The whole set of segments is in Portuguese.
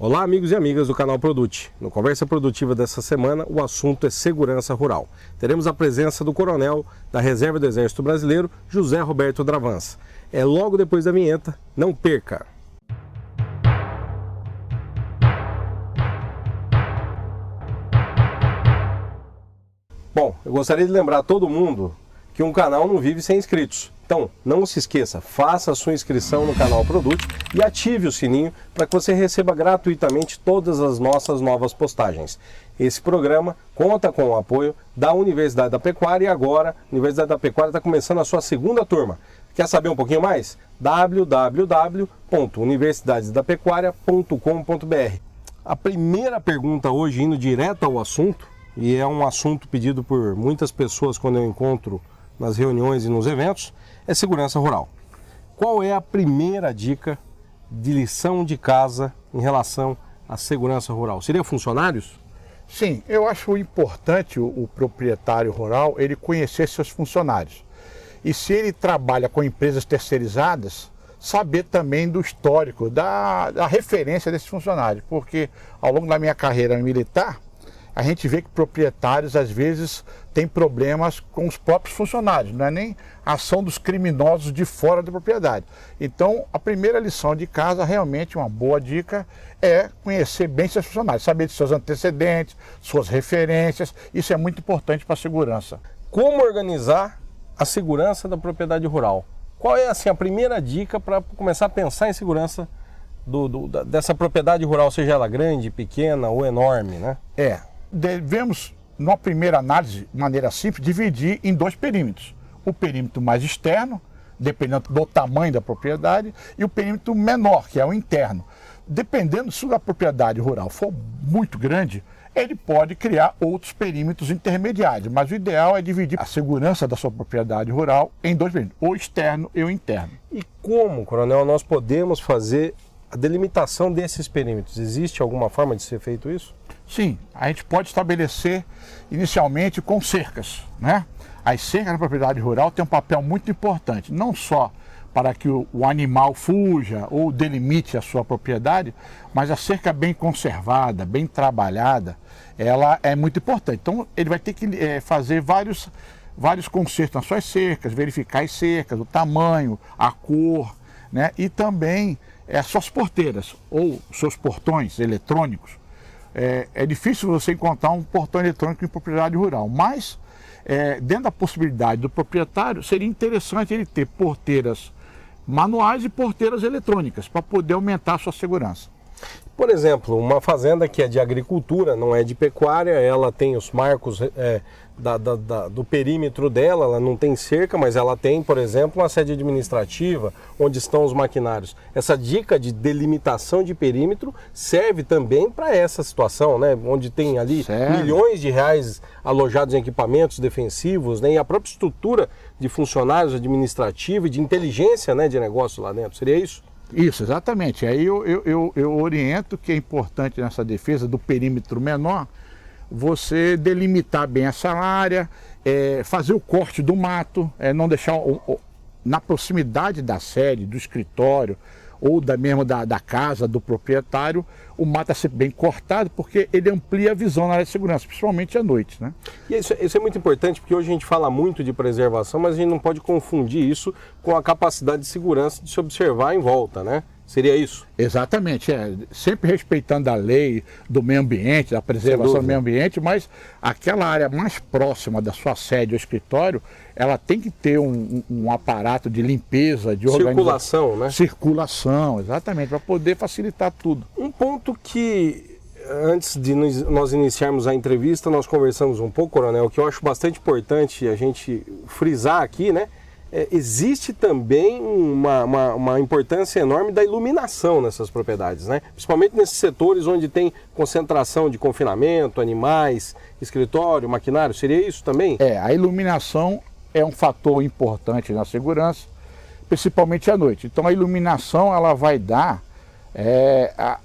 Olá amigos e amigas do canal Produte. No Conversa Produtiva dessa semana, o assunto é segurança rural. Teremos a presença do coronel da Reserva do Exército Brasileiro, José Roberto Dravança. É logo depois da vinheta, não perca! Bom, eu gostaria de lembrar a todo mundo que um canal não vive sem inscritos. Então, não se esqueça, faça a sua inscrição no canal Produte e ative o sininho para que você receba gratuitamente todas as nossas novas postagens. Esse programa conta com o apoio da Universidade da Pecuária e agora a Universidade da Pecuária está começando a sua segunda turma. Quer saber um pouquinho mais? www.universidadedapecuaria.com.br. A primeira pergunta hoje, indo direto ao assunto, e é um assunto pedido por muitas pessoas quando eu encontro nas reuniões e nos eventos, é segurança rural. Qual é a primeira dica de lição de casa em relação à segurança rural? Seria funcionários? Sim, eu acho importante o proprietário rural ele conhecer seus funcionários. E se ele trabalha com empresas terceirizadas, saber também do histórico, da referência desses funcionários. Porque ao longo da minha carreira militar, a gente vê que proprietários às vezes têm problemas com os próprios funcionários, não é nem a ação dos criminosos de fora da propriedade. Então, a primeira lição de casa, realmente uma boa dica, é conhecer bem seus funcionários, saber de seus antecedentes, suas referências, isso é muito importante para a segurança. Como organizar a segurança da propriedade rural? Qual é assim, a primeira dica para começar a pensar em segurança dessa propriedade rural, seja ela grande, pequena ou enorme, né? Devemos, numa primeira análise, de maneira simples, dividir em dois perímetros. O perímetro mais externo, dependendo do tamanho da propriedade, e o perímetro menor, que é o interno. Dependendo se a propriedade rural for muito grande, ele pode criar outros perímetros intermediários, mas o ideal é dividir a segurança da sua propriedade rural em dois perímetros, o externo e o interno. E como, coronel, nós podemos fazer a delimitação desses perímetros? Existe alguma forma de ser feito isso? Sim, a gente pode estabelecer inicialmente com cercas, né? As cercas na propriedade rural têm um papel muito importante, não só para que o animal fuja ou delimite a sua propriedade, mas a cerca bem conservada, bem trabalhada, ela é muito importante. Então ele vai ter que fazer vários consertos nas suas cercas, verificar as cercas, o tamanho, a cor, né? E também as suas porteiras ou seus portões eletrônicos. É difícil você encontrar um portão eletrônico em propriedade rural, mas dentro da possibilidade do proprietário, seria interessante ele ter porteiras manuais e porteiras eletrônicas para poder aumentar a sua segurança. Por exemplo, uma fazenda que é de agricultura, não é de pecuária, ela tem os marcos do perímetro dela, ela não tem cerca, mas ela tem, por exemplo, uma sede administrativa, onde estão os maquinários. Essa dica de delimitação de perímetro serve também para essa situação, né? Onde tem ali milhões de reais alojados em equipamentos defensivos, né? E a própria estrutura de funcionários administrativos e de inteligência, né, de negócio lá dentro. Seria isso? Isso, exatamente. Aí eu oriento que é importante nessa defesa do perímetro menor, você delimitar bem essa área, fazer o corte do mato, não deixar na proximidade da sede, do escritório ou da casa do proprietário, o mato é sempre bem cortado, porque ele amplia a visão na área de segurança, principalmente à noite, né? E isso é muito importante, porque hoje a gente fala muito de preservação, mas a gente não pode confundir isso com a capacidade de segurança de se observar em volta, né? Seria isso? Exatamente, sempre respeitando a lei do meio ambiente, da preservação do meio ambiente, mas aquela área mais próxima da sua sede ou escritório, ela tem que ter um aparato de limpeza, de circulação, né? Circulação, exatamente, para poder facilitar tudo. Um ponto que, antes de nós iniciarmos a entrevista, nós conversamos um pouco, coronel, que eu acho bastante importante a gente frisar aqui, né? Existe também uma importância enorme da iluminação nessas propriedades, né? Principalmente nesses setores onde tem concentração de confinamento, animais, escritório, maquinário. Seria isso também? A iluminação é um fator importante na segurança, principalmente à noite. Então a iluminação ela vai dar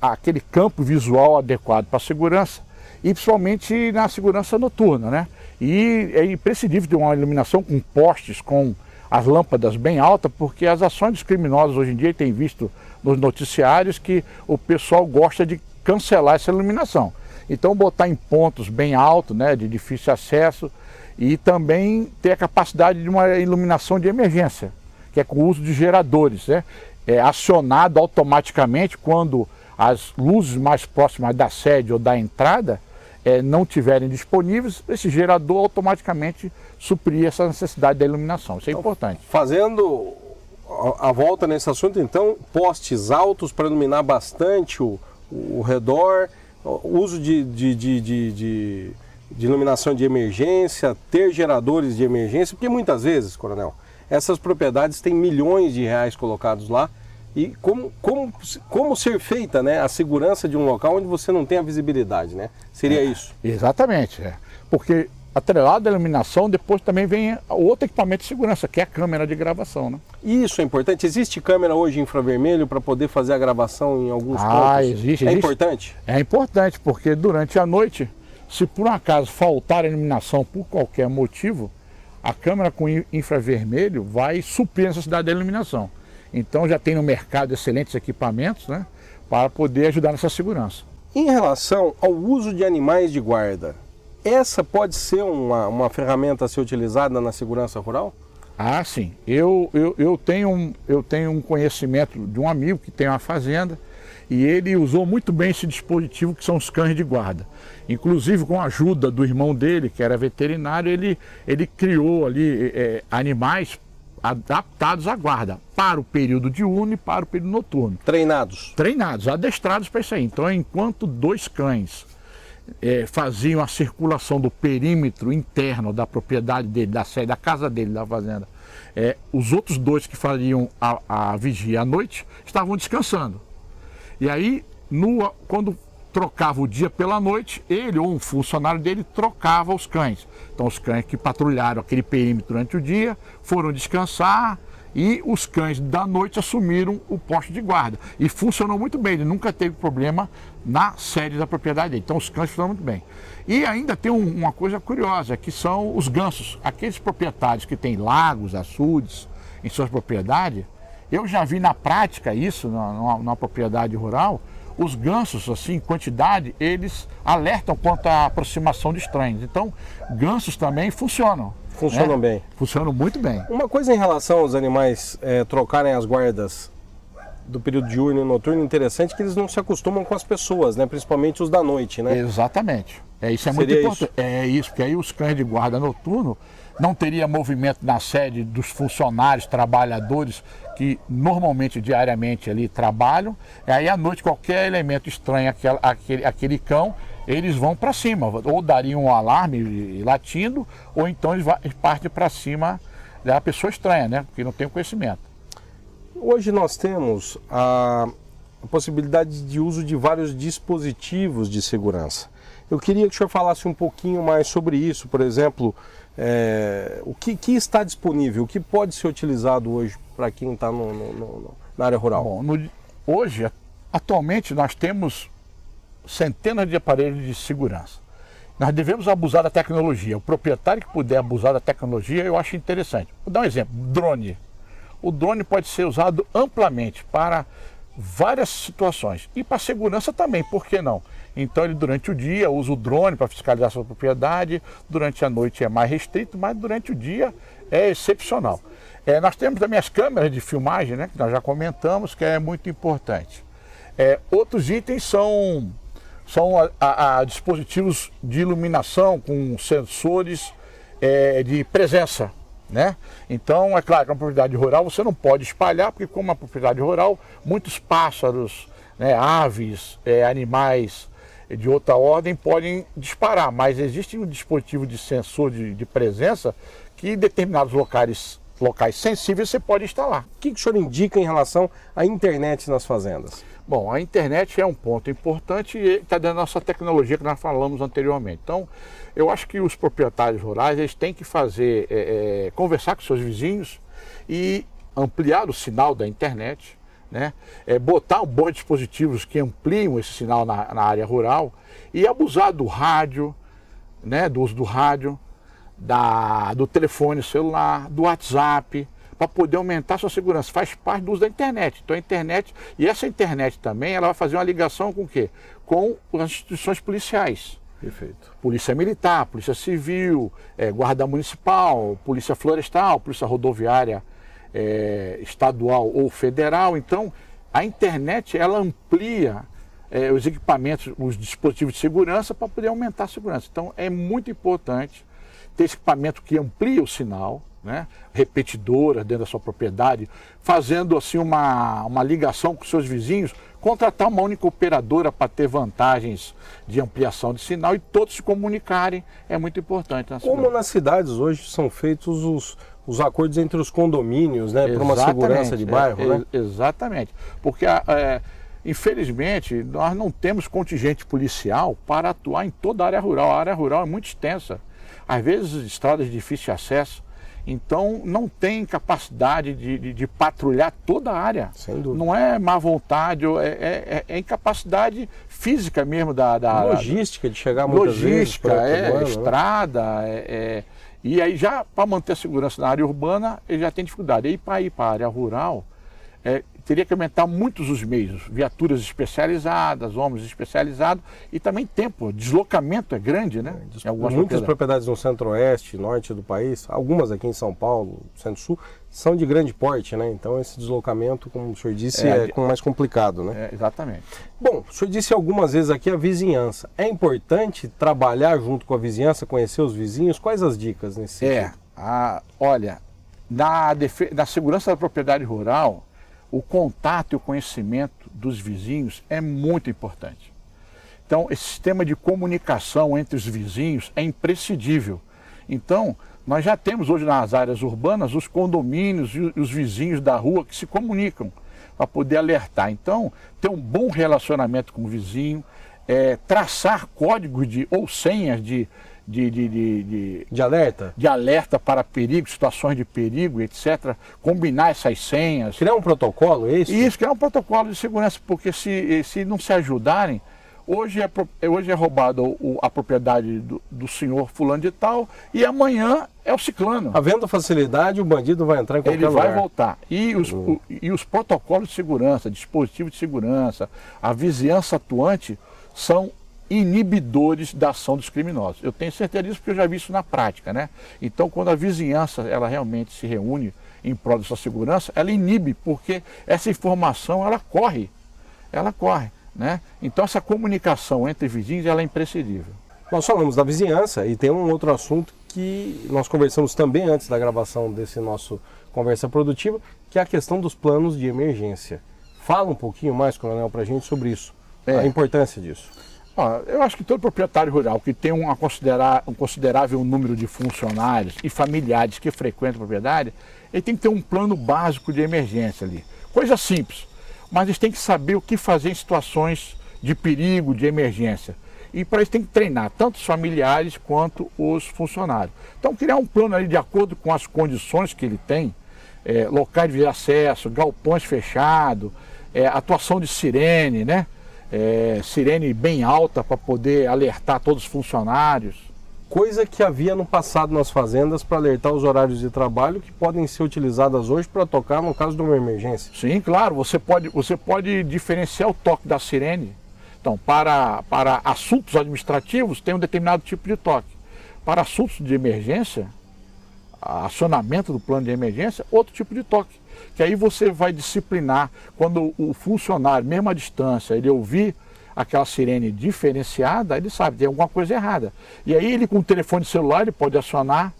aquele campo visual adequado para a segurança e principalmente na segurança noturna, né? E é imprescindível ter uma iluminação com postes, com as lâmpadas bem altas, porque as ações dos criminosos hoje em dia tem visto nos noticiários que o pessoal gosta de cancelar essa iluminação. Então botar em pontos bem altos, né, de difícil acesso, e também ter a capacidade de uma iluminação de emergência, que é com o uso de geradores, né? É acionado automaticamente quando as luzes mais próximas da sede ou da entrada não estiverem disponíveis, esse gerador automaticamente suprir essa necessidade da iluminação. Isso é importante. Fazendo a volta nesse assunto, então, postes altos para iluminar bastante o redor, uso de iluminação de emergência, ter geradores de emergência, porque muitas vezes, coronel, essas propriedades têm milhões de reais colocados lá. E como ser feita, né, a segurança de um local onde você não tem a visibilidade, né? Seria isso? Exatamente, porque atrelado à iluminação, depois também vem outro equipamento de segurança, que é a câmera de gravação, né? Isso é importante. Existe câmera hoje infravermelho para poder fazer a gravação em alguns pontos? Existe. Importante? É importante, porque durante a noite, se por um acaso faltar a iluminação por qualquer motivo, a câmera com infravermelho vai suprir a necessidade da iluminação. Então já tem no mercado excelentes equipamentos, né, para poder ajudar nessa segurança. Em relação ao uso de animais de guarda, essa pode ser uma ferramenta a ser utilizada na segurança rural? Ah, sim. Eu tenho um conhecimento de um amigo que tem uma fazenda e ele usou muito bem esse dispositivo que são os cães de guarda. Inclusive com a ajuda do irmão dele, que era veterinário, ele criou ali animais adaptados à guarda, para o período diurno e para o período noturno. Treinados? Treinados, adestrados para isso aí. Então, enquanto 2 cães faziam a circulação do perímetro interno da propriedade dele, da sede, da casa dele, da fazenda, os outros 2 que fariam a vigia à noite estavam descansando. E aí, quando trocava o dia pela noite, ele ou um funcionário dele trocava os cães. Então os cães que patrulharam aquele perímetro durante o dia foram descansar e os cães da noite assumiram o posto de guarda. E funcionou muito bem, ele nunca teve problema na sede da propriedade dele. Então os cães funcionam muito bem. E ainda tem uma coisa curiosa, que são os gansos. Aqueles proprietários que têm lagos, açudes em suas propriedades, eu já vi na prática isso, numa propriedade rural. Os gansos, assim, em quantidade, eles alertam quanto à aproximação de estranhos. Então, gansos também funcionam. Funcionam bem. Funcionam muito bem. Uma coisa em relação aos animais trocarem as guardas do período diurno e noturno, interessante que eles não se acostumam com as pessoas, né? Principalmente os da noite, né? Exatamente. Isso é muito importante. É isso, porque aí os cães de guarda noturno não teria movimento na sede dos funcionários, trabalhadores que normalmente, diariamente ali trabalham. E aí à noite qualquer elemento estranho aquele cão, eles vão para cima, ou dariam um alarme latindo, ou então eles partem para cima da pessoa estranha, né? Porque não tem conhecimento. Hoje nós temos a possibilidade de uso de vários dispositivos de segurança. Eu queria que o senhor falasse um pouquinho mais sobre isso, por exemplo, o que está disponível, o que pode ser utilizado hoje para quem está na área rural? Bom, hoje, atualmente, nós temos centenas de aparelhos de segurança. Nós devemos abusar da tecnologia. O proprietário que puder abusar da tecnologia, eu acho interessante. Vou dar um exemplo, drone. O drone pode ser usado amplamente para várias situações e para segurança também, por que não? Então ele durante o dia usa o drone para fiscalizar a sua propriedade, durante a noite é mais restrito, mas durante o dia é excepcional. Nós temos também as câmeras de filmagem, né, que nós já comentamos, que é muito importante. Outros itens são dispositivos de iluminação com sensores de presença, né? Então, é claro que uma propriedade rural você não pode espalhar, porque como uma propriedade rural, muitos pássaros, né, aves, animais de outra ordem podem disparar, mas existe um dispositivo de sensor de presença que em determinados locais sensíveis você pode instalar. O que o senhor indica em relação à internet nas fazendas? Bom, a internet é um ponto importante e está dentro da nossa tecnologia que nós falamos anteriormente. Então, eu acho que os proprietários rurais eles têm que conversar com seus vizinhos e ampliar o sinal da internet, né? Botar bons dispositivos que ampliam esse sinal na área rural e abusar do rádio, né? Do uso do rádio, do telefone celular, do WhatsApp, para poder aumentar a sua segurança. Faz parte do uso da internet. Então a internet, e essa internet também, ela vai fazer uma ligação com o quê? Com as instituições policiais. Perfeito. Polícia Militar, Polícia Civil, Guarda Municipal, Polícia Florestal, Polícia Rodoviária estadual ou federal. Então, a internet, ela amplia os equipamentos, os dispositivos de segurança para poder aumentar a segurança. Então, é muito importante ter esse equipamento que amplia o sinal, né? Repetidora dentro da sua propriedade, fazendo assim uma ligação com seus vizinhos, contratar uma única operadora para ter vantagens de ampliação de sinal e todos se comunicarem, é muito importante. Como nas cidades hoje são feitos os acordos entre os condomínios, né, para uma segurança de bairro, né? Exatamente, porque infelizmente nós não temos contingente policial para atuar em toda a área rural. A área rural é muito extensa, às vezes estradas de difícil acesso. Então, não tem capacidade de patrulhar toda a área. Sem dúvida. Não é má vontade, é incapacidade física mesmo da logística de chegar muitas vezes. Logística, estrada, e aí já para manter a segurança na área urbana, ele já tem dificuldade. E aí para ir para a área rural, teria que aumentar muitos os meios, viaturas especializadas, ônibus especializados e também tempo, deslocamento é grande, né? Muitas propriedades no centro-oeste, norte do país, algumas aqui em São Paulo, centro-sul, são de grande porte, né? Então esse deslocamento, como o senhor disse, é mais complicado, né? Exatamente. Bom, o senhor disse algumas vezes aqui a vizinhança. É importante trabalhar junto com a vizinhança, conhecer os vizinhos? Quais as dicas nesse sentido? Olha, na segurança da propriedade rural, o contato e o conhecimento dos vizinhos é muito importante. Então, esse sistema de comunicação entre os vizinhos é imprescindível. Então, nós já temos hoje nas áreas urbanas os condomínios e os vizinhos da rua que se comunicam para poder alertar. Então, ter um bom relacionamento com o vizinho, traçar códigos ou senhas de alerta? De alerta para perigo, situações de perigo, etc. Combinar essas senhas. Criar um protocolo, é isso? Isso, criar um protocolo de segurança, porque se não se ajudarem, hoje é roubado a propriedade do senhor fulano de tal e amanhã é o ciclano. Havendo facilidade, o bandido vai entrar em qualquer lugar. Ele vai voltar. E os protocolos de segurança, dispositivos de segurança, a vizinhança atuante são inibidores da ação dos criminosos. Eu tenho certeza disso porque eu já vi isso na prática, né? Então, quando a vizinhança ela realmente se reúne em prol dessa segurança, ela inibe, porque essa informação ela corre, né? Então, essa comunicação entre vizinhos ela é imprescindível. Nós falamos da vizinhança e tem um outro assunto que nós conversamos também antes da gravação desse nosso Conversa Produtiva, que é a questão dos planos de emergência. Fala um pouquinho mais, Coronel, para a gente sobre isso, a importância disso. Eu acho que todo proprietário rural que tem um considerável número de funcionários e familiares que frequentam a propriedade, ele tem que ter um plano básico de emergência ali. Coisa simples, mas eles têm que saber o que fazer em situações de perigo, de emergência. E para isso tem que treinar tanto os familiares quanto os funcionários. Então criar um plano ali de acordo com as condições que ele tem, locais de acesso, galpões fechados, atuação de sirene, né? Sirene bem alta para poder alertar todos os funcionários. Coisa que havia no passado nas fazendas para alertar os horários de trabalho que podem ser utilizadas hoje para tocar no caso de uma emergência. Sim, claro, você pode diferenciar o toque da sirene. Então, para assuntos administrativos tem um determinado tipo de toque. Para assuntos de emergência, acionamento do plano de emergência, outro tipo de toque. Que aí você vai disciplinar quando o funcionário, mesmo à distância, ele ouvir aquela sirene diferenciada, ele sabe que tem alguma coisa errada. E aí ele com o telefone celular, ele pode acionar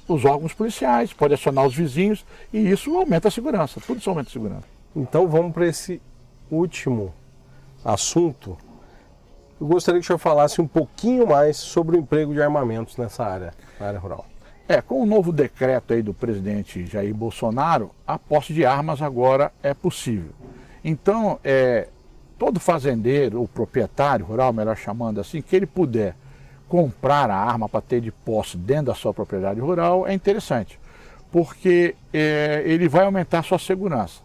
os órgãos policiais, pode acionar os vizinhos e isso aumenta a segurança, tudo isso aumenta a segurança. Então vamos para esse último assunto. Eu gostaria que o senhor falasse um pouquinho mais sobre o emprego de armamentos nessa área, na área rural. Com o novo decreto aí do presidente Jair Bolsonaro, a posse de armas agora é possível. Então, todo fazendeiro ou proprietário rural, melhor chamando assim, que ele puder comprar a arma para ter de posse dentro da sua propriedade rural, é interessante, porque ele vai aumentar a sua segurança.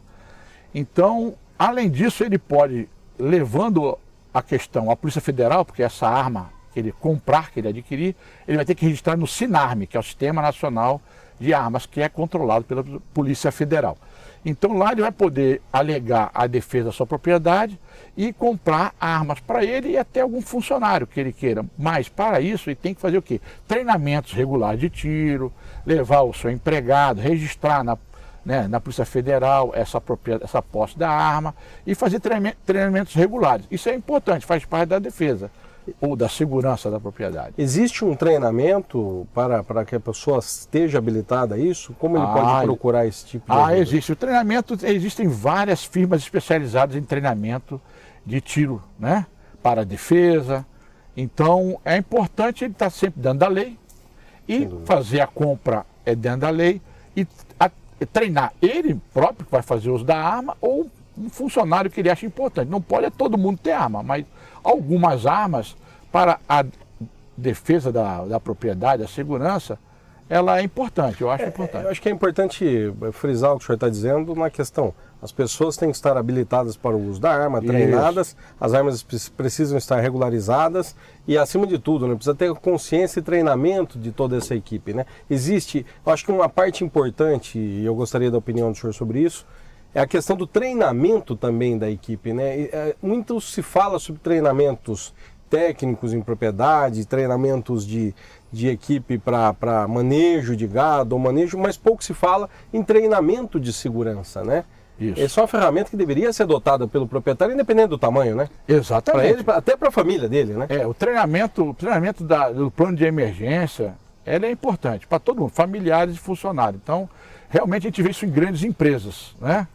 Então, além disso, ele pode, levando a questão à Polícia Federal, porque essa arma que ele comprar, que ele adquirir, ele vai ter que registrar no SINARME, que é o Sistema Nacional de armas, que é controlado pela Polícia Federal. Então lá ele vai poder alegar a defesa da sua propriedade e comprar armas para ele e até algum funcionário que ele queira. Mas para isso ele tem que fazer o quê? Treinamentos regulares de tiro, levar o seu empregado, registrar na Polícia Federal essa posse da arma e fazer treinamentos regulares. Isso é importante, faz parte da defesa ou da segurança da propriedade. Existe um treinamento para que a pessoa esteja habilitada a isso? Como ele pode procurar esse tipo de ajuda? Existe. O treinamento, existem várias firmas especializadas em treinamento de tiro, né? Para a defesa. Então, é importante ele estar sempre dentro da lei e fazer a compra dentro da lei e treinar ele próprio que vai fazer uso da arma ou um funcionário que ele acha importante. Não pode todo mundo ter arma, mas algumas armas para a defesa da propriedade, a segurança, ela é importante, eu acho importante. Eu acho que é importante frisar o que o senhor está dizendo na questão. As pessoas têm que estar habilitadas para o uso da arma, treinadas, as armas precisam estar regularizadas e, acima de tudo, né, precisa ter consciência e treinamento de toda essa equipe, né? Existe, eu acho que uma parte importante, e eu gostaria da opinião do senhor sobre isso, é a questão do treinamento também da equipe, né? Muito se fala sobre treinamentos técnicos em propriedade, treinamentos de equipe para manejo de gado ou manejo, mas pouco se fala em treinamento de segurança, né? Isso. Essa é uma ferramenta que deveria ser adotada pelo proprietário, independente do tamanho, né? Exatamente. Para ele, até para a família dele, né? O treinamento do plano de emergência, é importante para todo mundo, familiares e funcionários. Então, realmente a gente vê isso em grandes empresas, né?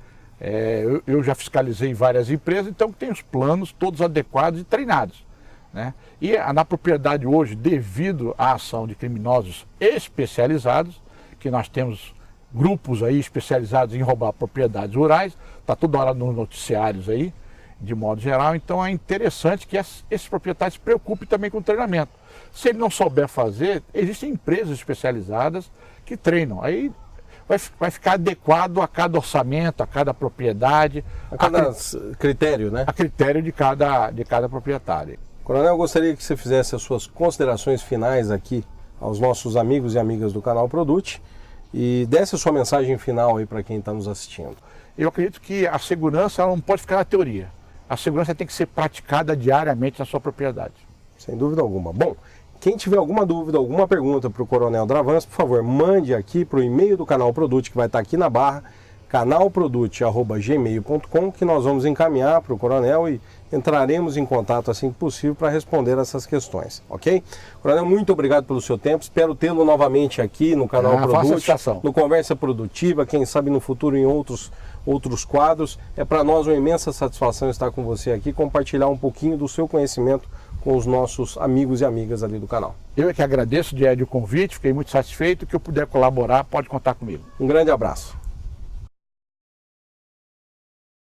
Eu já fiscalizei várias empresas, então tem os planos todos adequados e treinados, né? E na propriedade hoje, devido à ação de criminosos especializados, que nós temos grupos aí especializados em roubar propriedades rurais, está toda hora nos noticiários aí, de modo geral, então é interessante que esses proprietários se preocupem também com o treinamento. Se ele não souber fazer, existem empresas especializadas que treinam, aí vai ficar adequado a cada orçamento, a cada propriedade. A cada critério, né? A critério de cada proprietário. Coronel, eu gostaria que você fizesse as suas considerações finais aqui aos nossos amigos e amigas do canal Produte e desse a sua mensagem final aí para quem está nos assistindo. Eu acredito que a segurança ela não pode ficar na teoria. A segurança tem que ser praticada diariamente na sua propriedade. Sem dúvida alguma. Bom, quem tiver alguma dúvida, alguma pergunta para o Coronel Dravans, por favor, mande aqui para o e-mail do canal Produte, que vai estar aqui na barra, canalprodute@gmail.com, que nós vamos encaminhar para o Coronel e entraremos em contato assim que possível para responder essas questões, ok? Coronel, muito obrigado pelo seu tempo, espero tê-lo novamente aqui no canal Produte, no Conversa Produtiva, quem sabe no futuro em outros quadros. É para nós uma imensa satisfação estar com você aqui, compartilhar um pouquinho do seu conhecimento com os nossos amigos e amigas ali do canal. Eu é que agradeço, Diego, o convite, fiquei muito satisfeito, que eu puder colaborar, pode contar comigo. Um grande abraço.